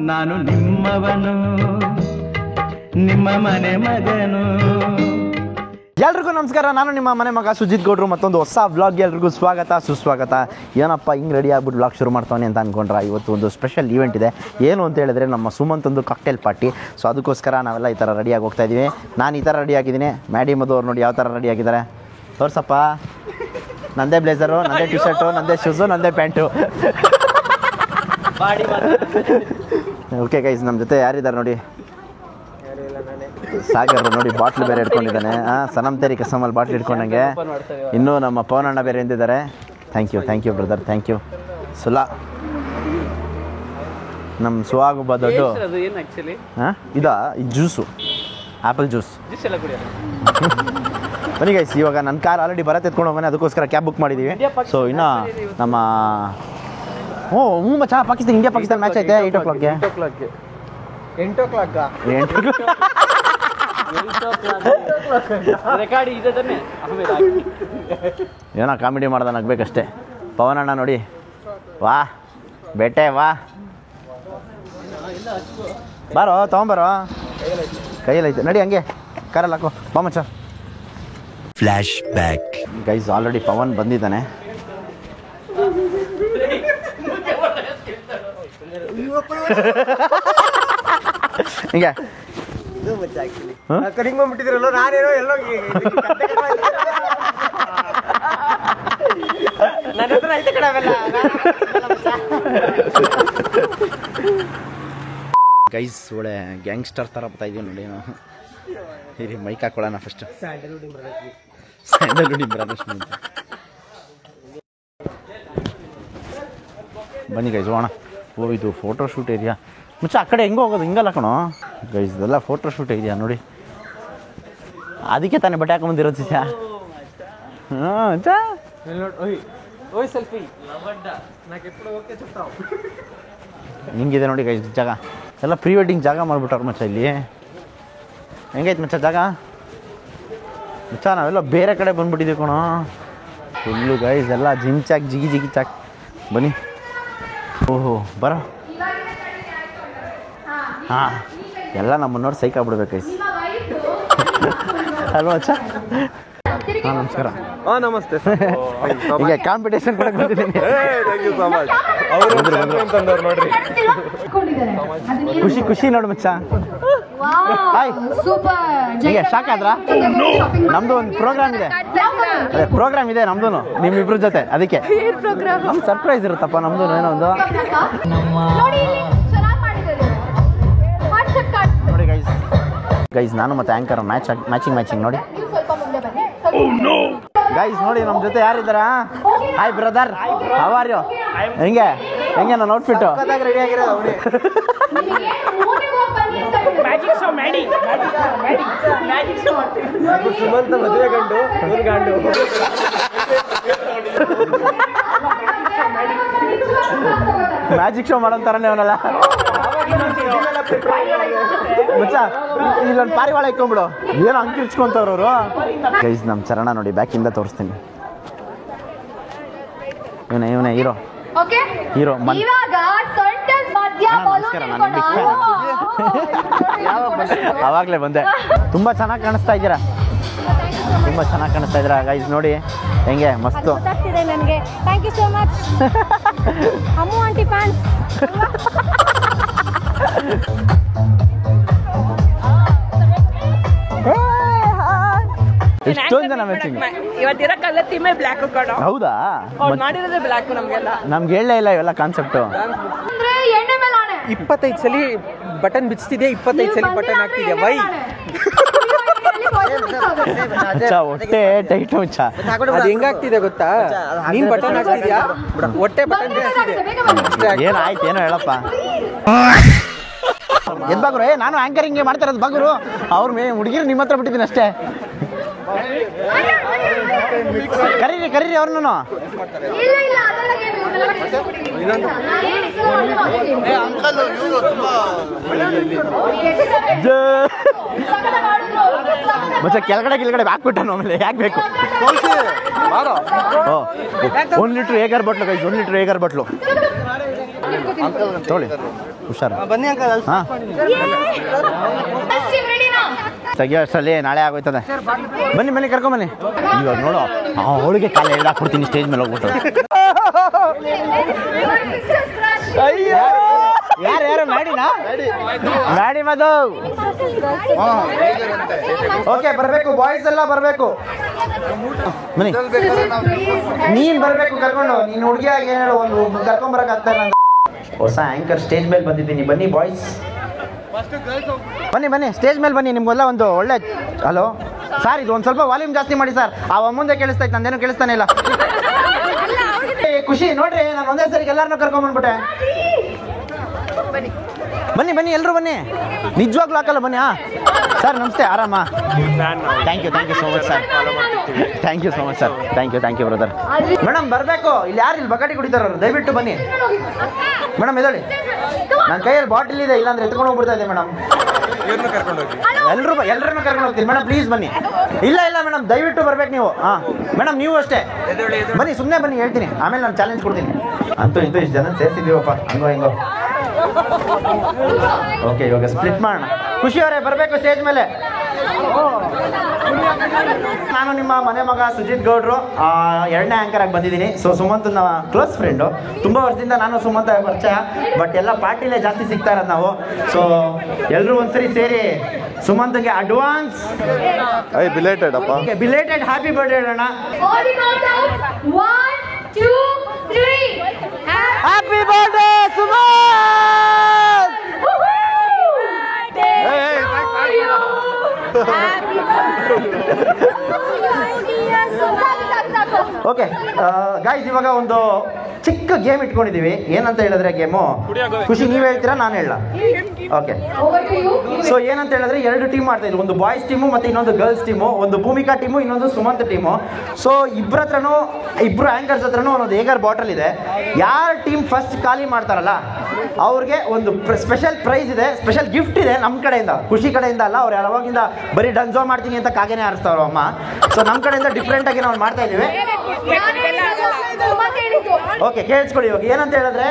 ನಾನು ನಿಮ್ಮವನು, ನಿಮ್ಮ ಮನೆ ಮಗನು. ಎಲ್ರಿಗೂ ನಮಸ್ಕಾರ. ನಾನು ನಿಮ್ಮ ಮನೆ ಮಗ ಸುಜಿತ್ ಗೌಡ್ರು. ಮತ್ತೊಂದು ಹೊಸ ವ್ಲಾಗ್ ಎಲ್ರಿಗೂ ಸ್ವಾಗತ ಸುಸ್ವಾಗತ. ಏನಪ್ಪ ಹಿಂಗೆ ರೆಡಿ ಆಗ್ಬಿಟ್ಟು ವ್ಲಾಗ್ ಶುರು ಮಾಡ್ತಾನೆ ಅಂತ ಅಂದ್ಕೊಂಡ್ರೆ, ಇವತ್ತು ಒಂದು ಸ್ಪೆಷಲ್ ಈವೆಂಟ್ ಇದೆ. ಏನು ಅಂತ ಹೇಳಿದ್ರೆ ನಮ್ಮ ಸುಮಂತ್ ಒಂದು ಕಾಕ್ಟೇಲ್ ಪಾರ್ಟಿ. ಸೊ ಅದಕ್ಕೋಸ್ಕರ ನಾವೆಲ್ಲ ಈ ಥರ ರೆಡಿಯಾಗಿ ಹೋಗ್ತಾ ಇದ್ದೀವಿ. ನಾನು ಈ ಥರ ರೆಡಿ ಆಗಿದ್ದೀನಿ. ಮ್ಯಾಡಿ ಮಧು ಅವ್ರು ನೋಡಿ ಯಾವ ಥರ ರೆಡಿ ಆಗಿದ್ದಾರೆ. ತೋರ್ಸಪ್ಪ, ನಂದೇ ಬ್ಲೇಸರು, ನಂದೇ ಟಿ ಶರ್ಟು, ನಂದೇ ಶೂಸು, ನಂದೇ ಪ್ಯಾಂಟು. ಓಕೆ ಗೈಸ್, ನಮ್ಮ ಜೊತೆ ಯಾರಿದ್ದಾರೆ ನೋಡಿ. ಸಾಗರ್ ನೋಡಿ ಬಾಟ್ಲು ಬೇರೆ ಇಟ್ಕೊಂಡಿದ್ದಾನೆ. ಸನಮ್ ತೇರಿ ಕಸಮಲ್ಲಿ ಬಾಟ್ಲು ಇಟ್ಕೊಂಡಂಗೆ. ಇನ್ನೂ ನಮ್ಮ ಪವನಣ್ಣ ಬೇರೆ ಎಂದಿದ್ದಾರೆ. Thank you brother, thank you. ಸುಲಾ ನಮ್ಮ ಸುವಾಗೊಬ್ಬ ದೊಡ್ಡ ಇದು ಜ್ಯೂಸು, ಆ್ಯಪಲ್ ಜ್ಯೂಸ್. ಬನ್ನಿ ಗೈಸ್, ಇವಾಗ ನನ್ನ ಕಾರ್ ಆಲ್ರೆಡಿ ಬರತ್ತೆ ಎತ್ಕೊಂಡು ಹೋಗೋಣ, ಅದಕ್ಕೋಸ್ಕರ ಕ್ಯಾಬ್ ಬುಕ್ ಮಾಡಿದ್ದೀವಿ. ಸೊ ಇನ್ನು ನಮ್ಮ ಮಚ್ಚ ಪಾಕಿಸ್ತಾನ ಇಂಡಿಯಾ ಪಾಕಿಸ್ತಾನ ಮ್ಯಾಚ್ ಐತೆ 8 o'clockಗೆ. 8 o'clock ಏನೋ ಕಾಮಿಡಿ ಮಾಡ್ದ ನಗ್ಬೇಕಷ್ಟೇ. ಪವನಣ್ಣ ನೋಡಿ, ವಾ ಬೇಟೆ ವಾ, ಬಾರೋ ತೊಗೊಂಬರೋ, ಕೈಯಲ್ಲೈತೆ ನಡಿ, ಹಂಗೆ ಕಾರಲ್ಲಿ ಹಾಕೋ ಬಾ ಮಚ್ಚ. Flash back guys, already Pavan ಬಂದಿದ್ದಾನೆ. ಹಿಂಗೆ ಕಡಿಂಗ್ ಬಂದ್ಬಿಟ್ಟಿದ್ರಲ್ಲ, ನಾನೇನೋ ಎಲ್ಲೋ ನನ್ನ ಹತ್ರ ಐತೆ ಕಡೆ ಅವೆಲ್ಲ. ಗೈಸ್ ಒಳ್ಳೆ ಗ್ಯಾಂಗ್ಸ್ಟರ್ ಥರ ಬರ್ತಾ ಇದೀವಿ ನೋಡಿ ನಾವು. ಇರಿ ಮೈಕ್ ಹಾಕೊಳ್ಳೋಣ ಫಸ್ಟ್. ಸ್ಯಾಂಡಲ್ವುಡ್ ಬ್ರದರ್ಸ್ ಅಂತ ಬನ್ನಿ ಗೈಸ್ ಹೋಗೋಣ. ಓ ಇದು ಫೋಟೋ ಶೂಟ್ ಏರಿಯಾ. ಮುಚ್ಚ ಆ ಕಡೆ ಹೆಂಗೆ ಹೋಗೋದು, ಹಿಂಗಲ್ಲ ಕಣೋ ಗೈಸ್, ಇದೆಲ್ಲ ಫೋಟೋ ಶೂಟ್ ಇದೆಯಾ ನೋಡಿ. ಅದಕ್ಕೆ ತಾನೇ ಬಟ್ಟೆ ಹಾಕೊಂಬಂದಿರೋದು ಸಿಚ. ಹಿಂಗಿದೆ ನೋಡಿ ಗೈಸ್ ಜಾಗ ಎಲ್ಲ. ಪ್ರೀ ವೆಡ್ಡಿಂಗ್ ಜಾಗ ಮಾಡಿಬಿಟ್ಟವ್ರು ಮಚ್ಚ ಇಲ್ಲಿ. ಹೆಂಗೈತೆ ಮಚ್ಚ ಜಾಗ? ಮಚ್ಚ ನಾವೆಲ್ಲ ಬೇರೆ ಕಡೆ ಬಂದ್ಬಿಟ್ಟಿದ್ದೀವಿ ಕಣೋ ಫುಲ್ಲು ಗೈಸ್. ಎಲ್ಲ ಜಿಮ್ ಚಾಕ್ ಜಿಗಿ ಚಾಕ್. ಬನ್ನಿ, ಓಹೋ ಬರೋ. ಹಾಂ ಎಲ್ಲ ನಮ್ಮನ್ನ ನೋಡಿ ಸೈಕ್ ಆಗ್ಬಿಡ್ಬೇಕು ಗೈಸ್ ಅಲ್ವಾ ಮಚ್ಚ? ಹಾಂ ನಮಸ್ಕಾರ. ನಮಸ್ತೆ. ಈಗ ಕಾಂಪಿಟೇಷನ್ ಕೊಡಕ್ಕೆ ಬಂದಿದ್ದೀನಿ. ಖುಷಿ ನೋಡು ಮಚ್ಚ. ಹಾಯ್, ಹೀಗೆ ಶಾಕ್ ಆದ್ರಾ? ನಮ್ದು ಒಂದು ಪ್ರೋಗ್ರಾಮ್ ಇದೆ. ಅದೇ ಪ್ರೋಗ್ರಾಮ್ ಇದೆ ನಮ್ದು ನಿಮ್ಮಿಬ್ರ ಜೊತೆ. ಅದಕ್ಕೆ ನಮ್ ಸರ್ಪ್ರೈಸ್ ಇರುತ್ತಪ್ಪ ನಮ್ದು ಏನೋ ಒಂದು. ನೋಡಿ ಗೈಸ್ ನಾನು ಮತ್ತೆ ಆಂಕರ್ ಮ್ಯಾಚಿಂಗ್ ನೋಡಿ ಗೈಸ್. ನೋಡಿ ನಮ್ಮ ಜೊತೆ ಯಾರಿದ್ದಾರಾ? Hi brother, how are you? ಹೆಂಗೆ ನನ್ನ ಔಟ್ಫಿಟ್ಟು? ರೆಡಿ ಆಗಿರೋದು ಅವನೇ. ಸುಮಂತ ಮದುವೆ ಗಂಡು, ಇವ್ರ ಗಂಡು. ಮ್ಯಾಜಿಕ್ ಶೋ ಮಾಡೋಂತಾರನೇ ಅವನಲ್ಲ ಮುಚ್ಚ. ಇಲ್ಲೊಂದು ಪಾರಿವಾಳ ಇಟ್ಕೊಂಡ್ಬಿಡು, ಏನೋ ಅಂಕಿರ್ಚ್ಕೊಂತವ್ರವರು ಗೈಸ್. ನಮ್ಮ ಚರಣ ನೋಡಿ ಬ್ಯಾಕಿಂದ ತೋರಿಸ್ತೀನಿ. ಇವನೇ ಹೀರೋ. ನಮಸ್ಕಾರ, ನಾನು ಬಿಗ್ ಫ್ಯಾನ್. ಅವಾಗಲೇ ಬಂದೆ. ತುಂಬ ಚೆನ್ನಾಗಿ ಕಾಣಿಸ್ತಾ ಇದ್ದೀರಾ, ತುಂಬ ಚೆನ್ನಾಗಿ ಕಾಣಿಸ್ತಾ ಇದ್ದೀರಾ ಗೈಸ್. ನೋಡಿ ಹೆಂಗೆ ಮಸ್ತು. ನನಗೆ thank you so much Ammu aunty fans. ಎಷ್ಟೊಂದು ಜನ ಮ್ಯಾಚಿಂಗ್. ಇವತ್ತಿರೋ ಕಲರ್ ಥೀಮೇ ಬ್ಲ್ಯಾಕ್ ಕಣ. ಹೌದಾ? ಮಾಡಿರೋದೇ ಬ್ಲ್ಯಾಕ್. ನಮ್ಗೆ ಹೇಳಲೇ ಇಲ್ಲ ಇವೆಲ್ಲ ಕಾನ್ಸೆಪ್ಟು. 25 ಸಲ ಬಟನ್ ಬಿಚ್ತಿದೆ, 25 ಸಲ ಬಟನ್ ಹಾಕ್ತಿದೆ. ವೈ ಹೊಟ್ಟೆ ಟೈಟ್ ಮುಚ್ಚ. ಅದು ಹೆಂಗಾಗ್ತಿದೆ ಗೊತ್ತಾ? ನೀನ್ ಬಟನ್ ಹಾಕ್ತಿದ್ಯಾ, ಹೊಟ್ಟೆ ಬಟನ್ ಬಿಚ್ತಿದೆ. ಏನಾಯ್ತು ಏನೋ ಹೇಳಪ್ಪ. ಎದ್ ಬಾಗುರು, ನಾನು ಆಂಕರಿಂಗ್ ಮಾಡ್ತಾ ಇರೋದು ಬಾಗುರು. ಅವ್ರ ಹುಡುಗಿರು ನಿಮ್ಮ ಹತ್ರ ಬಿಟ್ಟಿದ್ದೀನಿ ಅಷ್ಟೇ. ಕರೀರಿ ಅವ್ರನ್ನ. ಮತ್ತೆ ಕೆಳಗಡೆ ಹಾಕ್ಬಿಟ್ಟ ಆಮೇಲೆ ಯಾಕೆ ಬೇಕು? 1 ಲೀಟ್ರ್ ಏಗರ್ ಬಾಟ್ಲು ಗೈಸ್, 1 ಲೀಟ್ರ್ ಏಗರ್ ಬಾಟ್ಲು ತೊಗೊಳ್ಳಿ. ಹುಷಾರು. ಬನ್ನಿ ಅಂಕಲ್. ಹಾಂ ತೆಗಿಯೋಷ್ಟರಲ್ಲಿ ನಾಳೆ ಆಗೋಯ್ತದೆ. ಬನ್ನಿ ಬನ್ನಿ ಕರ್ಕೊಂಬನ್ನಿ. ಇವಾಗ ನೋಡು ಅವಳಿಗೆ ಕಾಲ ಎಳ್ದಾಕ್ಬಿಡ್ತೀನಿ ಸ್ಟೇಜ್ ಮೇಲೆ ಹೋಗ್ಬಿಟ್ಟು. ಅಯ್ಯೋ ಯಾರು ಮಾಡಿನಾ ಮಾಡಿ ಮದು. ಓಕೆ ಬರಬೇಕು, ಬಾಯ್ಸ್ ಎಲ್ಲ ಬರಬೇಕು. ಬನ್ನಿ ನೀನು ಬರಬೇಕು ಕರ್ಕೊಂಡು. ನೀನು ಹುಡುಗಿಯಾಗಿ ಏನು ಹೇಳು, ಒಂದು ಕರ್ಕೊಂಬರಕ್ಕಾಗ್ತಾ ಇಲ್ಲ. ಹೊಸ ಆ್ಯಂಕರ್ ಸ್ಟೇಜ್ ಮೇಲೆ ಬಂದಿದ್ದೀನಿ. ಬನ್ನಿ ಬಾಯ್ಸ್, ಬನ್ನಿ ಬನ್ನಿ ಸ್ಟೇಜ್ ಮೇಲೆ ಬನ್ನಿ. ನಿಮ್ಗೆಲ್ಲ ಒಂದು ಒಳ್ಳೆ ಹಲೋ ಸರ್, ಇದು ಒಂದು ಸ್ವಲ್ಪ ವಾಲ್ಯೂಮ್ ಜಾಸ್ತಿ ಮಾಡಿ ಸರ್. ಆ ಮುಂದೆ ಕೇಳಿಸ್ತಾ ಇತ್ತು, ನಂದೇನು ಕೇಳಿಸ್ತಾನೆ ಇಲ್ಲ. ಖುಷಿ ನೋಡ್ರಿ, ನಾನು ಒಂದೇ ಸರಿಗೆ ಎಲ್ಲರನ್ನೂ ಕರ್ಕೊಂಡ್ಬಂದ್ಬಿಟ್ಟೆ. ಬನ್ನಿ ಬನ್ನಿ ಎಲ್ಲರೂ ಬನ್ನಿ, ನಿಜವಾಗ್ಲೂ ಹಾಕಲ್ಲ ಬನ್ನಿ. ಹಾಂ ಸರ್ ನಮಸ್ತೆ, ಆರಾಮ? Thank you so much sir. Thank you so much sir. Thank you brother. Madam ಬರಬೇಕು. ಇಲ್ಲಿ ಯಾರು ಇಲ್ಲಿ ಬಕಾಟಿ ಕುಡಿತಾರವ್ರು, ದಯವಿಟ್ಟು ಬನ್ನಿ ಮೇಡಮ್. ಎದಳಿ ನನ್ನ ಕೈಯಲ್ಲಿ ಬಾಟಿಲ್ ಇದೆ, ಇಲ್ಲಾಂದ್ರೆ ಎತ್ಕೊಂಡು ಹೋಗ್ಬಿಡ್ತಾ ಇದೆ ಮೇಡಮ್. ಎಲ್ಲರನ್ನೂ ಕರ್ಕೊಂಡು ಹೋಗ್ತೀನಿ ಮೇಡಮ್, ಪ್ಲೀಸ್ ಬನ್ನಿ. ಇಲ್ಲ ಮೇಡಮ್ ದಯವಿಟ್ಟು ಬರ್ಬೇಕು ನೀವು. ಹಾಂ ಮೇಡಮ್ ನೀವು ಅಷ್ಟೇ ಬನ್ನಿ, ಸುಮ್ಮನೆ ಬನ್ನಿ, ಹೇಳ್ತೀನಿ ಆಮೇಲೆ ನಾನು ಚಾಲೆಂಜ್ ಕೊಡ್ತೀನಿ. ಅಂತೂ ಇಂತೂ ಇಷ್ಟು ಜನ ಸೇರಿಸಿದ್ದೀವಪ್ಪ, ಹಂಗೋ ಹಿಂಗೋ. ಓಕೆ ಇವಾಗ ಸ್ಪ್ಲಿಟ್ ಮಾಡೋಣ. ಖುಷಿ ಅವರೇ ಬರಬೇಕು ಸ್ಟೇಜ್ ಮೇಲೆ. ನಾನು ನಿಮ್ಮ ಮನೆ ಮಗ ಸುಜಿತ್ ಗೌಡ್ರು, 2ನೇ ಆ್ಯಂಕರ್ ಆಗಿ ಬಂದಿದ್ದೀನಿ. ಸೊ ಸುಮಂತ್ ನಮ್ಮ ಕ್ಲೋಸ್ ಫ್ರೆಂಡು, ತುಂಬ ವರ್ಷದಿಂದ ನಾನು ಸುಮಂತ್ ಪರಿಚಯ. ಬಟ್ ಎಲ್ಲ ಪಾರ್ಟಿಲೇ ಜಾಸ್ತಿ ಸಿಗ್ತಾ ಇರೋದು ನಾವು. ಸೊ ಎಲ್ಲರೂ ಒಂದ್ಸರಿ ಸೇರಿ ಸುಮಂತ್ಗೆ ಅಡ್ವಾನ್ಸ್ ಬಿಲೇಟೆಡ್ ಹ್ಯಾಪಿ ಬರ್ಡೇ ಅಣ್ಣ. Happy birthday Sumanth. Okay guys, ಇವಾಗ ಒಂದು ಚಿಕ್ಕ ಗೇಮ್ ಇಟ್ಕೊಂಡಿದ್ದೀವಿ. ಏನಂತ ಹೇಳಿದ್ರೆ ಗೇಮು, ಖುಷಿ ನೀವು ಹೇಳ್ತೀರಾ ನಾನು ಹೇಳ? ಓಕೆ ಸೊ ಏನಂತ ಹೇಳಿದ್ರೆ 2 ಟೀಮ್ ಮಾಡ್ತಾ ಇದ್ವಿ. ಒಂದು ಬಾಯ್ಸ್ ಟೀಮು ಮತ್ತು ಇನ್ನೊಂದು ಗರ್ಲ್ಸ್ ಟೀಮು. ಒಂದು ಭೂಮಿಕಾ ಟೀಮು, ಇನ್ನೊಂದು ಸುಮಂತ್ ಟೀಮು. ಸೊ ಇಬ್ಬರು ಆ್ಯಂಕರ್ಸ್ ಹತ್ರನೂ ಒಂದೊಂದು ಏಗರ್ ಬಾಟಲ್ ಇದೆ. ಯಾರ ಟೀಮ್ ಫಸ್ಟ್ ಖಾಲಿ ಮಾಡ್ತಾರಲ್ಲ ಅವ್ರಿಗೆ ಒಂದು ಸ್ಪೆಷಲ್ ಪ್ರೈಸ್ ಇದೆ, ಸ್ಪೆಷಲ್ ಗಿಫ್ಟ್ ಇದೆ ನಮ್ಮ ಕಡೆಯಿಂದ, ಖುಷಿ ಕಡೆಯಿಂದ ಅಲ್ಲ. ಅವ್ರು ಯಾವಾಗಿಂದ ಬರೀ ಡನ್ಸೋ ಮಾಡ್ತೀನಿ ಅಂತ ಕಾಗೇನೆ ಆರಿಸ್ತಾವ್ರ ಅಮ್ಮ. ಸೊ ನಮ್ಮ ಕಡೆಯಿಂದ ಡಿಫ್ರೆಂಟ್ ಆಗಿ ನಾವು ಮಾಡ್ತಾ ಇದ್ದೀವಿ. ಓಕೆ ಕೇಳಿಸ್ಕೊಳ್ಳಿ. ಇವಾಗ ಏನಂತ ಹೇಳಿದ್ರೆ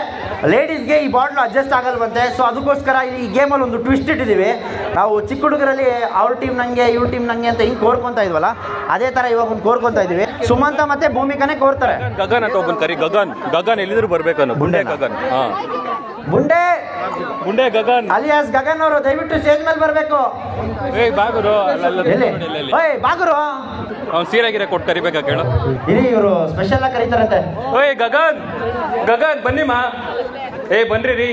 ಲೇಡೀಸ್ಗೆ ಈ ಬಾಟ್ಲು ಅಡ್ಜಸ್ಟ್ ಆಗಲ್ವಂತೆ. ಸೊ ಅದಕ್ಕೋಸ್ಕರ ಈ ಗೇಮಲ್ಲಿ ಒಂದು ಟ್ವಿಸ್ಟ್ ಇಟ್ಟಿದ್ದೀವಿ. ನಾವು ಚಿಕ್ಕ ಹುಡುಗರಲ್ಲಿ ಅವ್ರ ಟೀಮ್ ನಂಗೆ ಇವ್ರ ಟೀಮ್ ನಂಗೆ ಅಂತ ಹಿಂಗೆ ಕೋರ್ಕೊಂತ ಇದ್ವಲ್ಲ, ಅದೇ ಥರ ಇವಾಗ ಒಂದು ಕೋರ್ಕೊಂತ ಇದ್ದೀವಿ. ಸುಮಂತ ಮತ್ತೆ ಭೂಮಿಕಾನೇ ಕೋರ್ತಾರೆ. ಗಗನ್ ಅಂತ ಒಬ್ಬನ್ ಕರಿ. ಗಗನ್ ಎಲ್ಲಿದ್ರು ಬರ್ಬೇಕನ್ನು. ಬುಂಡೆ ಗಗನ್. ಬುಂಡೆ ಗಗನ್ ಅಲಿಯಾಸ್ ಗಗನ್ ಅವರು ದಯವಿಟ್ಟು ಸ್ಟೇಜ್ ಮೇಲೆ ಬರಬೇಕು. ಬಾಗುರು ಅವ್ನು ಸೀರೆಗಿರೆ ಕೊಟ್ಟು ಕರಿಬೇಕಾ ಕೇಳು. ಇರಿ ಇವರು ಸ್ಪೆಷಲ್ ಆಗಿ ಕರೀತಾರಂತೆ. ಗಗನ್ ಬನ್ನಿ ಮಾ. ಬನ್ರಿ ರೀ.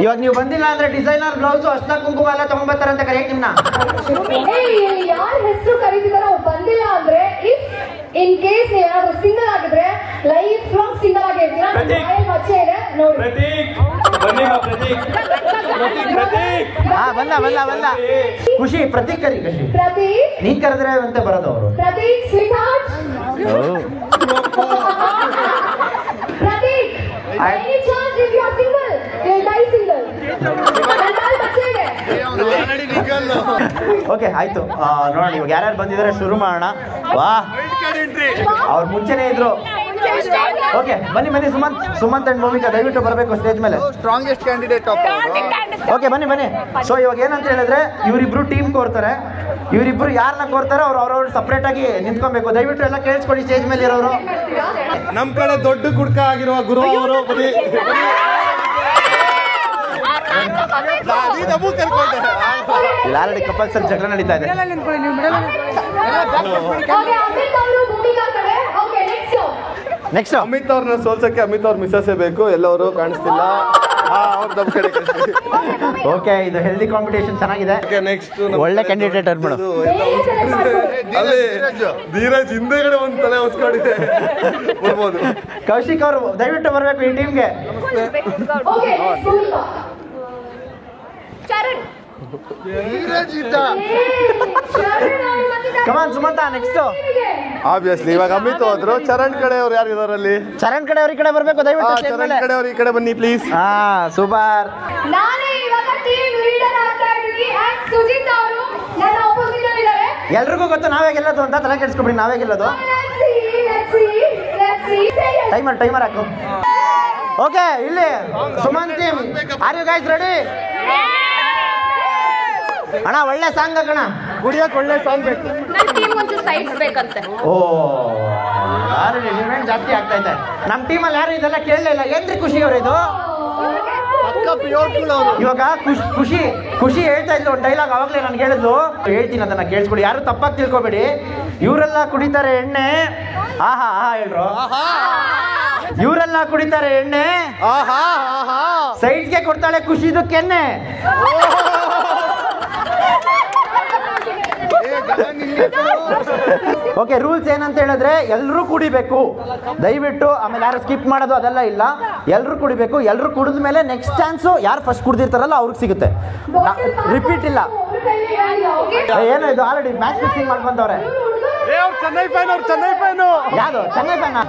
ಇವಾಗ ನೀವು ಬಂದಿಲ್ಲ ಅಂದ್ರೆ ಡಿಸೈನರ್ ಬ್ಲೌಸ್ ಅಷ್ಟ ಕುಂಕುಮ ಎಲ್ಲ ತಗೊಂಡ್ಬರ್ತಾರಂತೆ ಕರೆಯಕ್ ನಿಮ್ನ. ಯಾರ ಹೆಸರು ಕರೀತಿದಾರೋ ಬಂದಿಲ್ಲ ಅಂದ್ರೆ ಇನ್ ಕೇಸ್ ನೀವು ಯಾರಾದ್ರೂ ಸಿಂಗಲ್ ಆಗಿದ್ರೆ ಲೈಫ್ ಲಾಂಗ್ ಸಿಂಗಲ್ ಆಗಿ ಇರ್ತೀರಾ. ಮಚ್ಚೆ ಇದೆ ನೋಡಿ. ಬಂದ ಖುಷಿ ಪ್ರತೀಕ್ ಕರಿ. ನೀನ್ ಕರೆದ್ರೆ ಅಂತ ಬರೋದು ಅವರು. Prateek sweet heart. Prateek any chance if you are single you'll die single. Okay ಆಯ್ತು, ನೋಡೋಣ ಇವಾಗ ಯಾರ್ಯಾರು ಬಂದಿದ್ದಾರೆ ಶುರು ಮಾಡೋಣ. ವಾ ಅವ್ರು ಮುಂಚೆನೇ ಇದ್ರು. ಓಕೆ ಬನ್ನಿ ಸುಮಂತ್ ಅಂಡ್ ಭೂಮಿಕಾ ದಯವಿಟ್ಟು ಬರಬೇಕು ಸ್ಟೇಜ್ ಮೇಲೆ. Strongest candidate. ಓಕೆ ಬನ್ನಿ. ಸೊ ಇವಾಗ ಏನಂತ ಹೇಳಿದ್ರೆ ಇವರಿಬ್ರು ಟೀಮ್ ಕೋರ್ತಾರೆ. ಇವರಿಬ್ರು ಯಾರನ್ನ ಕೋರ್ತಾರೆ ಅವ್ರವ್ರು ಸಪ್ರೇಟ್ ಆಗಿ ನಿಂತ್ಕೊಬೇಕು. ದಯವಿಟ್ಟು ಎಲ್ಲ ಕೇಳಿಸ್ಕೊಳ್ಳಿ ಸ್ಟೇಜ್ ಮೇಲೆ ಇರೋರು. ನಮ್ ಕಡೆ ದೊಡ್ಡ ಕುಡ್ಕ ಆಗಿರುವ ಗುರು ಅವರು ಆಲ್ರೆಡಿ ಕಪಲ್ಸ್ ಅಲ್ಲಿ ಜಗಳ ನಡೀತಾ ಇದೆ. ನೆಕ್ಸ್ಟ್ ಅಮಿತ್ ಅವ್ರನ್ನ ಸೋಲ್ಸಕ್ಕೆ ಅಮಿತ್ ಅವ್ರ ಮಿಸ್ಸಸ್ಸೇ ಬೇಕು. ಎಲ್ಲವರು ಕಾಣಿಸ್ತಿಲ್ಲ. ಓಕೆ ಇದು ಹೆಲ್ದಿ ಕಾಂಪಿಟೇಷನ್ ಚೆನ್ನಾಗಿದೆ. ನೆಕ್ಸ್ಟ್ ಒಳ್ಳೆ ಕ್ಯಾಂಡಿಡೇಟ್ ಅನ್ಬಿಡು. ಧೀರಜ್ ಹಿಂದೆಗಡೆ ಒಂದು ತಲೆ ಹೊಸ್ಕೊಂಡಿದೆ. ಬರ್ಬೋದು. ಕೌಶಿಕ್ ಅವರು ದಯವಿಟ್ಟು ಬರಬೇಕು ಈ ಟೀಮ್ಗೆ. ಕಮಾನ್ ಸುಮಂತ ನೆಕ್ಸ್ಟ್. ಆಬ್ವಿಯಸ್ಲಿ ಇವಾಗ ಅಮಿತ್ ಹೋದ್ರು. ಚರಣ್ ಕಡೆ ಅವ್ರು ಯಾರು ಇದಾರಲ್ಲಿ? ಚರಣ್ ಕಡೆ ಅವ್ರ ಈ ಕಡೆ ಬರಬೇಕು ದಯವಿಟ್ಟು. ಚರಣ್ ಕಡೆ ಅವ್ರು ಈ ಕಡೆ ಬನ್ನಿ ಪ್ಲೀಸ್. ಸೂಪರ್. ನಾನೇ ಇವಾಗ ಟೀಮ್ ಲೀಡರ್ ಆಗ್ತಾ ಇದ್ದೀನಿ. ಸುಜಿತ್ ಅವರು ನನ್ನ ಆಪೋಸಿಟ್ ಅಲ್ಲಿ ಇದ್ದಾರೆ. ಎಲ್ರಿಗೂ ಗೊತ್ತು ನಾವೇ ಗೆಲ್ಲೋದು ಅಂತ, ತಲೆ ಕೆಡಿಸ್ಕೊಬಿಡಿ ನಾವೇ ಗೆಲ್ಲೋದು. ಟೈಮರ್ ಹಾಕು. ಓಕೆ ಇಲ್ಲಿ Suman team are you guys ready? ಅಣ್ಣ ಒಳ್ಳೆ ಸಾಂಗ್ ಕಣ, ಕುಡಿಯಕ್ಕೆ ಒಳ್ಳೆ ಸಾಂಗ್ ಬೇಕು. ನನ್ನ ಟೀಮ್ ಒಂಚೂರು ಸೈಡ್ಸ್ ಬೇಕಂತೆ. ಓ ಯಾರು ಡಿಮ್ಯಾಂಡ್ ಜಾಸ್ತಿ ಆಗ್ತಾ ಇದೆ ನಮ್ಮ ಟೀಮಲ್ಲಿ. ಯಾರು ಇದೆಲ್ಲ ಕೇಳಲಿಲ್ಲ. ಏನ್ರಿ ಖುಷಿ ಅವ್ರ ಇದು? ಇವಾಗ ಖುಷಿ ಹೇಳ್ತಾ ಇದ್ಲು ಒಂದು ಡೈಲಾಗ್, ಅವಾಗಲೇ ನಾನು ಹೇಳಿದ್ಲು, ಹೇಳ್ತೀನಿ ಅದನ್ನ ಕೇಳಿಸ್ಕೊಡಿ, ಯಾರು ತಪ್ಪಾಗಿ ತಿಳ್ಕೊಬೇಡಿ. ಇವರೆಲ್ಲ ಕುಡಿತಾರೆ ಎಣ್ಣೆ, ಆಹಾ ಆಹಾ ಹೇಳ್ರು, ಇವರೆಲ್ಲ ಕುಡಿತಾರೆ ಎಣ್ಣೆ, ಸೈಡ್ಗೆ ಕೊಡ್ತಾಳೆ ಖುಷಿದು ಕೆನ್ನೆ. ಓಕೆ, ರೂಲ್ಸ್ ಏನಂತ ಹೇಳಿದ್ರೆ ಎಲ್ಲರೂ ಕುಡಿಬೇಕು ದಯವಿಟ್ಟು. ಆಮೇಲೆ ಯಾರು ಸ್ಕಿಪ್ ಮಾಡೋದು ಅದೆಲ್ಲ ಇಲ್ಲ, ಎಲ್ಲರೂ ಕುಡಿಬೇಕು. ಎಲ್ಲರೂ ಕುಡಿದ ಮೇಲೆ ನೆಕ್ಸ್ಟ್ ಚಾನ್ಸು ಯಾರು ಫಸ್ಟ್ ಕುಡ್ದಿರ್ತಾರಲ್ಲ ಅವ್ರಿಗೆ ಸಿಗುತ್ತೆ, ರಿಪೀಟ್ ಇಲ್ಲ. ಏನೋ ಇದು ಆಲ್ರೆಡಿ ಮ್ಯಾಚ್ ಫಿಕ್ಸಿಂಗ್ ಮಾಡ್ಕೊಂತವ್ರೆ. ಚೆನ್ನೈ ಫ್ಯಾನ್, ಅವ್ರು ಚೆನ್ನೈ ಫ್ಯಾನು. ಯಾವ್ದು ಚೆನ್ನೈ ಫ್ಯಾನ್?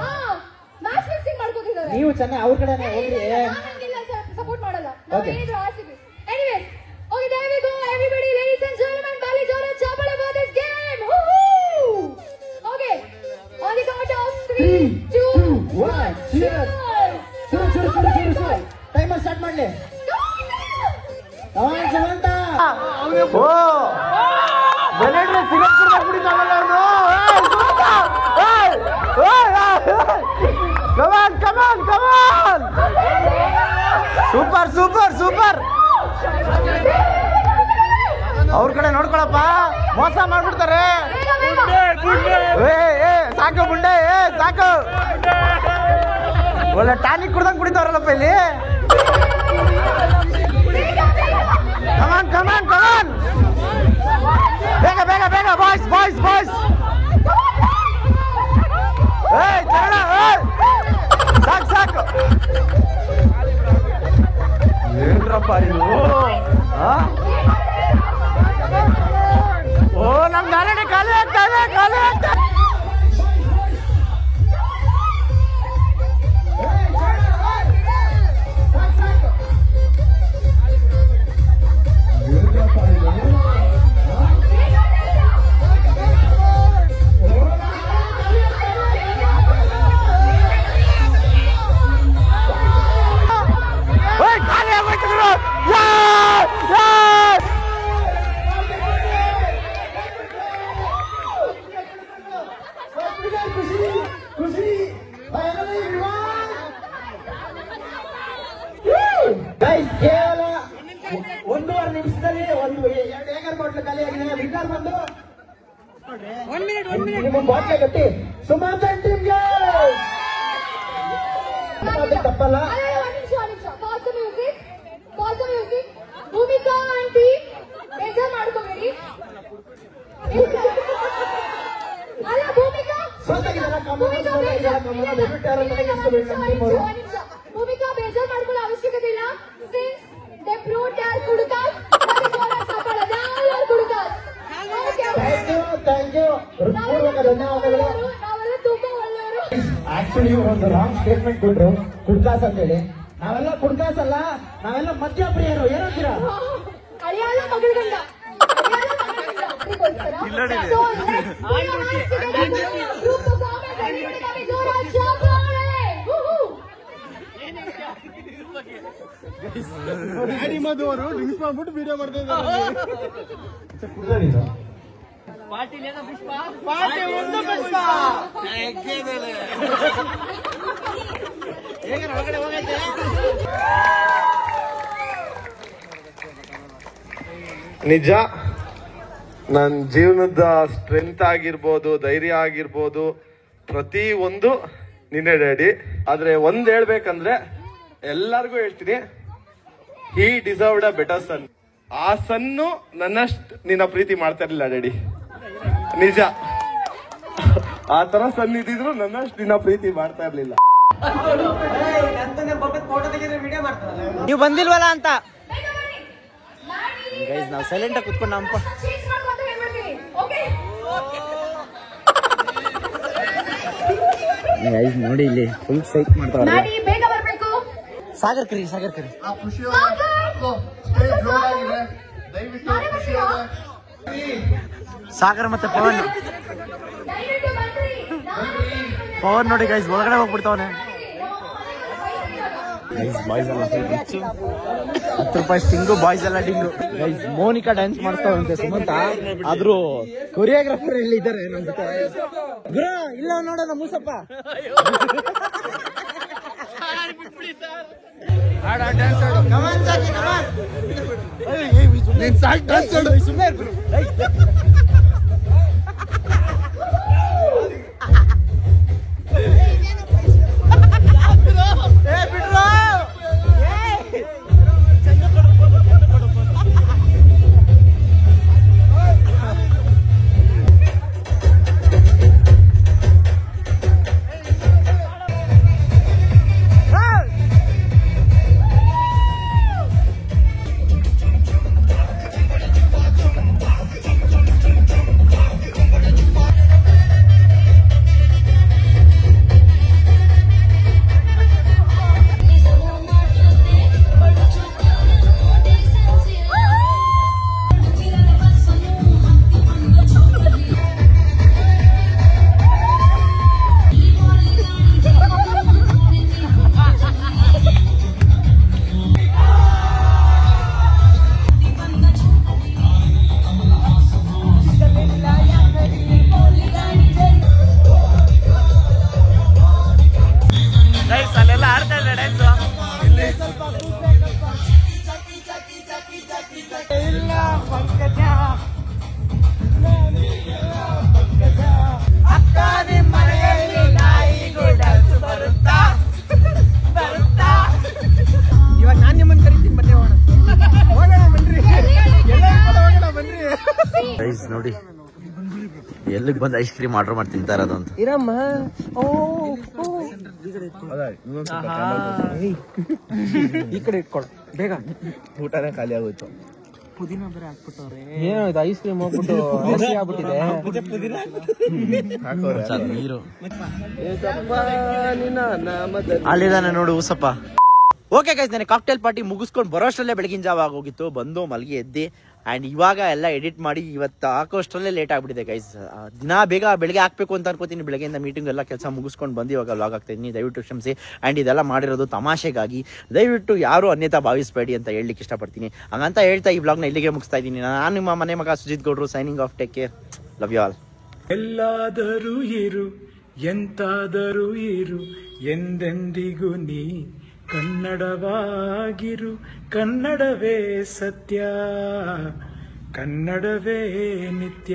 ನೀವು ಚೆನ್ನೈ ಅವ್ರ ಕಡೆನೇ ಹೋಗ್ರಿ, ಸಪೋರ್ಟ್ ಮಾಡಲ್ಲ. Anyways, okay, there we go, everybody, ladies and gentlemen, Bali Jora Chapala for this game. Woohoo! Okay, on the count of 3, 2, 1, cheers! Timer start ಮಾಡ್ಲಿ. ಓ ಬೆಲೆಡ್ರೆ cigarette ಕುಡಿತಾವಲ್ಲ ಅವನು. ಕಮಾನ್ ಕಮಾನ್ ಕಮಾನ್, ಸೂಪರ್ ಸೂಪರ್ ಸೂಪರ್. ಅವ್ರ ಕಡೆ ನೋಡ್ಕೊಳಪ್ಪ, ಮೋಸ ಮಾಡ್ಬಿಡ್ತಾರೆ. ಸಾಕು ಬುಂಡೆ, ಸಾಕು. ಒಳ್ಳೆ ಟಾನಿಕ್ ಕುಡ್ದಂಗ್ ಕುಡಿತಾವ್ರಲ್ಲಪ್ಪ ಇಲ್ಲಿ. ಕಮಾನ್ ಕಮಾನ್ ಕಮಾನ್, ಬೇಗ ಬೇಗ ಬೇಗ, ಬಾಯ್ಸ್ ಬಾಯ್ಸ್ ಬಾಯ್ಸ್. ಸಾಕು ಸಾಕು. ಏನ್ರಪ್ಪ ಇದು? ಓ ನಮ್ದು ಆಲ್ರೆಡಿ ಖಾಲಿ ಆಗ್ತಾ ಇದೆ, ಖಾಲಿ ಆಗ್ತಾ. ಕೇವಲ 1.5 ನಿಮಿಷದಲ್ಲಿ ಒಂದು 2 ಏಕರ್ ಬಾಟ್ಲು ಖಾಲಿ ಆಗಿದೆ. ವಿನ್ನರ್ ಬಂದು ನಿಮ್ಮ ಬಾಟ್ಲೆ ಕಟ್ಟಿ ಸುಮಾರು ಟೀಮ್ಗೆ ತಪ್ಪಲ್ಲ. ಭೂಮಿಕಾ ಆಂಟಿ ಬೇಜಾರ್ ಮಾಡ್ಕೋಬೇಡಿ. ಅಲ್ಲ ಭೂಮಿಕಾ ಭೂಮಿಕಾ ಬೇಜಾರ್ ಮಾಡ್ಕೊಳ್ಳೋ ಅವಶ್ಯಕತೆ ಇಲ್ಲ. Since they proved they are ಕುಡುಕಾಸ್, ನಾವೆಲ್ಲ ತುಂಬಾ ಒಳ್ಳೆಯವರು. ಆಕ್ಚುಲಿ ಒಂದು ರಾಂಗ್ ಸ್ಟೇಟ್ಮೆಂಟ್ ಕೊಟ್ರು, ಕುಡ್ಕಾಸ್ ಅಂತ ಹೇಳಿ. ನಾವೆಲ್ಲ ಕುಡ್ಕಾಸ್ ಅಲ್ಲ, ನಾವೆಲ್ಲ ಮದ್ಯಪ್ರಿಯರು. ಏನಂತೀರಾ? ಅಳಿಯಾಲ ಮಗಳಗಂಡ ಮಧು ಅವರು ಡ್ರಿಂಕ್ಸ್ ಮಾಡ್ಬಿಟ್ಟು ವಿಡಿಯೋ ಮಾಡ್ತಾ ಇದ್ದಾರೆ. ನಿಜ, ನನ್ನ ಜೀವನದ ಸ್ಟ್ರೆಂತ್ ಆಗಿರ್ಬೋದು, ಧೈರ್ಯ ಆಗಿರ್ಬೋದು, ಪ್ರತಿ ಒಂದು ನಿನ್ನೆ ಡ್ಯಾಡಿ. ಆದ್ರೆ ಒಂದ್ ಹೇಳ್ಬೇಕಂದ್ರೆ ಎಲ್ಲರಿಗೂ ಹೇಳ್ತೀನಿ, ಹಿ ಡಿಸರ್ವ್ಡ್ ಅ ಬೆಟರ್ ಸನ್. ಆ ಸನ್ನು ನನ್ನಷ್ಟು ನಿನ್ನ ಪ್ರೀತಿ ಮಾಡ್ತಾ ಇರ್ಲಿಲ್ಲ ಡ್ಯಾಡಿ, ನಿಜ. ಆ ತರ ಸನ್ ಇದ್ದಿದ್ರು ನನ್ನಷ್ಟು ನಿನ್ನ ಪ್ರೀತಿ ಮಾಡ್ತಾ ಇರ್ಲಿಲ್ಲ. ನೀವು ಬಂದಿಲ್ವಲ್ಲ ಅಂತ ಗೈಸ್, ನಾವು ಸೈಲೆಂಟ್ ಆಗಿ ಕುತ್ಕೊಂಡು ನಮ್ಮ ಗೈಸ್ ನೋಡಿ ಇಲ್ಲಿ ಫುಲ್ ಸೈಕ್ ಮಾಡ್ತಾರೆ. ಬೇಗ ಬರ್ಬೇಕು. ಸಾಗರ್ ಕರಿ, ಸಾಗರ್ ಕರಿ. ಸಾಗರ್ ಮತ್ತೆ ಪವನ್, ಪವನ್ ನೋಡಿ ಗೈಸ್ ಒಳಗಡೆ ಹೋಗ್ಬಿಡ್ತಾವನೆ. ಬಾಯ್ಸ್ ಎಲ್ಲ 10 ರೂಪಾಯಿ ಸ್ಟಿಂಗು, ಬಾಯ್ಸ್ ಎಲ್ಲ ಡಿಂಗು. ಮೋನಿಕಾ ಡ್ಯಾನ್ಸ್ ಮಾಡ್ತಾವಂತೆ ಸುಮಂತ, ಆದ್ರೂ ಕೊರಿಯೋಗ್ರಾಫರ್ ಎಲ್ಲಿ ಇದ್ದಾರೆ ನಮ್ ಜೊತೆ? ಇಲ್ಲ ನೋಡೋಣ ಮೂಸಪ್ಪ. ಇವಾಗ ನಾನ್ ನಿಮ್ಮನ್ನ ಕರಿತೀನಿ, ಬನ್ನಿ ಹೋಗೋಣ. ನೋಡಿ ಎಲ್ಲಿಗೆ ಬಂದು ಐಸ್ ಕ್ರೀಮ್ ಆರ್ಡರ್ ಮಾಡಿ ತಿಂತಾ ಇರೋದು ಅಂತ. ಇರಮ್ಮ. ಈ ಕಡೆ ಇಟ್ಕೊಳ ಬೇಗ, ಊಟನೇ ಖಾಲಿ ಆಗೋಯ್ತು. ಪುದೀನ ಬೇರೆ ಹಾಕ್ಬಿಟ್ಟವ್ರೆ. ಏನೋ ಇದು ಐಸ್ ಕ್ರೀಮ್ ಹೋಗ್ಬಿಟ್ಟು ಹಸಿ ಆಗ್ಬಿಟ್ಟಿದೆ. ನೀರು ಅಲ್ಲಿದಾನೆ ನೋಡು ಊಸಪ್ಪ. ಓಕೆ ಗೈಸ್, ನಾನು ಕಾಕ್ಟೇಲ್ ಪಾರ್ಟಿ ಮುಗಿಸ್ಕೊಂಡು ಬರೋಷ್ಟರಲ್ಲೇ ಬೆಳಗಿನ ಜಾವ ಆಗೋಗಿತ್ತು. ಬಂದು ಮಲಗಿ ಎದ್ದಿ ಆ್ಯಂಡ್ ಇವಾಗ ಎಲ್ಲ ಎಡಿಟ್ ಮಾಡಿ ಇವತ್ತು ಹಾಕೋಷ್ಟರಲ್ಲೇ ಲೇಟ್ ಆಗಿಬಿಟ್ಟಿದೆ ಗೈಸ್. ದಿನ ಬೇಗ ಬೆಳಗ್ಗೆ ಹಾಕಬೇಕು ಅಂತ ಅನ್ಕೋತೀನಿ. ಬೆಳಗ್ಗೆಯಿಂದ ಮೀಟಿಂಗ್ ಎಲ್ಲ ಕೆಲಸ ಮುಗಿಸ್ಕೊಂಡು ಬಂದು ಇವಾಗ ವ್ಲಾಗ್ ಆಗ್ತಾಯಿದ್ದೀನಿ. ದಯವಿಟ್ಟು ಕ್ಷಮಿಸಿ. ಆ್ಯಂಡ್ ಇದೆಲ್ಲ ಮಾಡಿರೋದು ತಮಾಷೆಗಾಗಿ, ದಯವಿಟ್ಟು ಯಾರು ಅನ್ಯತಾ ಭಾವಿಸಬೇಡಿ ಅಂತ ಹೇಳಲಿಕ್ಕೆ ಇಷ್ಟಪಡ್ತೀನಿ. ಹಂಗಂತ ಹೇಳ್ತಾ ಈ ವ್ಲಾಗ್ನ ಇಲ್ಲಿಗೆ ಮುಗಿಸ್ತಾ ಇದ್ದೀನಿ. ನಾನು ನಿಮ್ಮ ಮನೆ ಮಗ ಸುಜಿತ್ ಗೌಡ್ರು, signing off. Take care, love you all. ಎಲ್ಲಾದರೂ ಇರು, ಎಂತಾದರೂ ಇರು, ಎಂದೆಂದಿಗೂ ನೀ ಕನ್ನಡವಾಗಿರು. ಕನ್ನಡವೇ ಸತ್ಯ, ಕನ್ನಡವೇ ನಿತ್ಯ.